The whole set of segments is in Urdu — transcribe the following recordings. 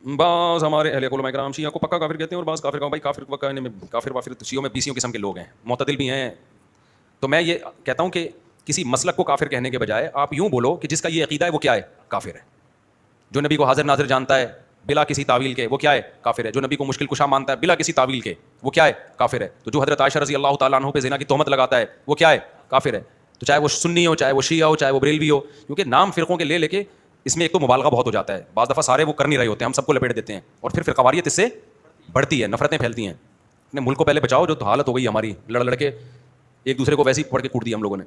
بعض ہمارے اہل علماء کرام شیعہ کو پکا کافر کہتے ہیں اور بعض کافر کا بھائی کافر کو کہنے میں کافر وافر شیعوں میں بیسیوں قسم کے لوگ ہیں، معتدل بھی ہیں. تو میں یہ کہتا ہوں کہ کسی مسلک کو کافر کہنے کے بجائے آپ یوں بولو کہ جس کا یہ عقیدہ ہے وہ کیا ہے؟ کافر ہے. جو نبی کو حاضر ناظر جانتا ہے بلا کسی تعویل کے وہ کیا ہے؟ کافر ہے. جو نبی کو مشکل کشا مانتا ہے بلا کسی تعویل کے وہ کیا ہے؟ کافر ہے. تو جو حضرت عائشہ رضی اللہ تعالیٰ عنہ پہ زنا کی تہمت لگاتا ہے وہ کیا ہے؟ کافر ہے. تو چاہے وہ سنی ہو، چاہے وہ شیعہ ہو، چاہے وہ بریلوی ہو، کیونکہ نام فرقوں کے لے کے اس میں ایک تو مبالغہ بہت ہو جاتا ہے. بعض دفعہ سارے وہ کر نہیں رہے ہوتے ہیں، ہم سب کو لپیٹ دیتے ہیں اور پھر فرقواریت اس سے بڑھتی ہے، نفرتیں پھیلتی ہیں. اپنے ملک کو پہلے بچاؤ، جو تو حالت ہو گئی ہماری لڑ لڑ کے ایک دوسرے کو ویسے ہی پڑھ کے کوٹ دیا ہم لوگوں نے.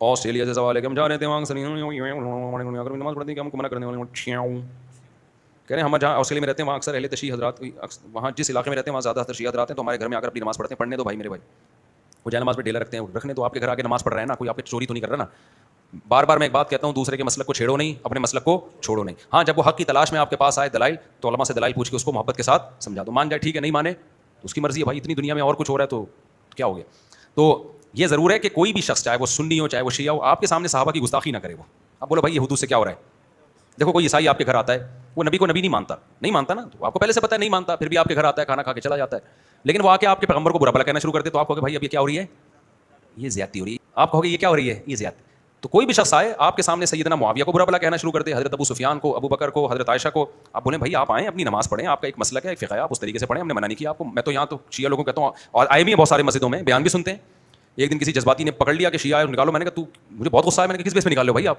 آسٹریلیا سے سوال ہے کہ ہم جا رہے تھے وہاں نماز پڑھتے ہیں کہ ہم کو منع کرنے والے کہہ رہے ہیں ہم جہاں آسٹریلیا میں رہتے ہیں وہاں اکثر اہل تشیع حضرات وہاں جس علاقے میں رہتے ہیں وہاں زیادہ تر شیعہ حضرات ہیں، تو ہمارے گھر میں آ کر اپنی نماز پڑھتے ہیں. پڑھنے دو بھائی میرے بھائی، وہ جائے نماز پہ ڈیلا رکھتے ہیں، رکھنے تو آپ کے گھر آ کے نماز پڑھ رہے ہیں نا، کوئی آپ کے چوری تو نہیں کر رہا نا. بار بار میں ایک بات کہتا ہوں، دوسرے کے مسلک کو چھیڑو نہیں، اپنے مسلک کو چھوڑو نہیں. ہاں جب وہ حق کی تلاش میں آپ کے پاس آئے دلائل تو علماء سے دلائل پوچھ کے اس کو محبت کے ساتھ سمجھا دو. مان جائے ٹھیک ہے، نہیں مانے تو اس کی مرضی ہے بھائی. اتنی دنیا میں اور کچھ ہو رہا ہے تو کیا ہو گیا. تو یہ ضرور ہے کہ کوئی بھی شخص چاہے وہ سنی ہو چاہے وہ شیعہ ہو آپ کے سامنے صحابہ کی گستاخی نہ کرے. وہ اب بولو بھائی یہ حدود سے کیا ہو رہا ہے. دیکھو کوئی عیسائی آپ کے گھر آتا ہے، وہ نبی کو نبی نہیں مانتا نا، تو آپ کو پہلے سے پتہ ہے نہیں مانتا، پھر بھی آپ کے گھر آتا ہے، کھانا کھا کے چلا جاتا ہے. لیکن وہ آ کے آپ کے پیغمبر کو برا بھلا کہنا شروع کر دے تو آپ کہو گے بھائی اب یہ کیا ہو رہی ہے؟ یہ زیادتی ہو رہی ہے. آپ کہو گے یہ کیا ہو رہی ہے؟ یہ زیادتی. تو کوئی بھی شخص آئے آپ کے سامنے سیدنا معاویہ کو برا بھلا کہنا شروع کر دے، حضرت ابو سفیان کو، ابو بکر کو، حضرت عائشہ کو، آپ بولیں بھائی آپ آئیں اپنی نماز پڑھیں، آپ کا ایک مسلک ہے، ایک فقہ ہے، آپ اس طریقے سے پڑھیں، ہم نے منع نہیں کیا آپ کو. میں تو یہاں تو شیعہ لوگوں کو کہتا ہوں، اور آئے بھی ہیں بہت سارے مسجدوں میں، بیان بھی سنتے ہیں. ایک دن کسی جذباتی نے پکڑ لیا کہ شیعہ ہے نکالو. میں نے کہا تو مجھے بہت غصہ ہے، میں نے کہا کس بیس پہ نکال لو بھائی، آپ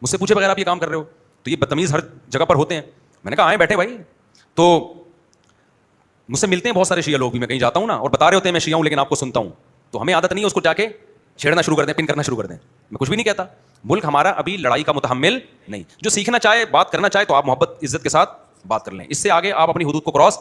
مجھ سے پوچھے بغیر آپ یہ کام کر رہے ہو. تو یہ بدتمیز ہر جگہ پر ہوتے ہیں. میں نے کہا آئیں بیٹھے بھائی. تو مجھ سے ملتے ہیں بہت سارے شیعہ لوگ بھی، میں کہیں جاتا ہوں نا اور بتا رہے ہوتے ہیں میں شیعہ ہوں لیکن آپ کو سنتا ہوں، تو ہمیں عادت نہیں ہے اس کو جا کے چھیڑنا شروع کر دیں، پن کرنا شروع کر دیں. میں کچھ بھی نہیں کہتا، ملک ہمارا ابھی لڑائی کا متحمل نہیں. جو سیکھنا چاہے بات کرنا چاہے تو آپ محبت عزت کے ساتھ بات کر لیں، اس سے آگے آپ اپنی حدود کو کراس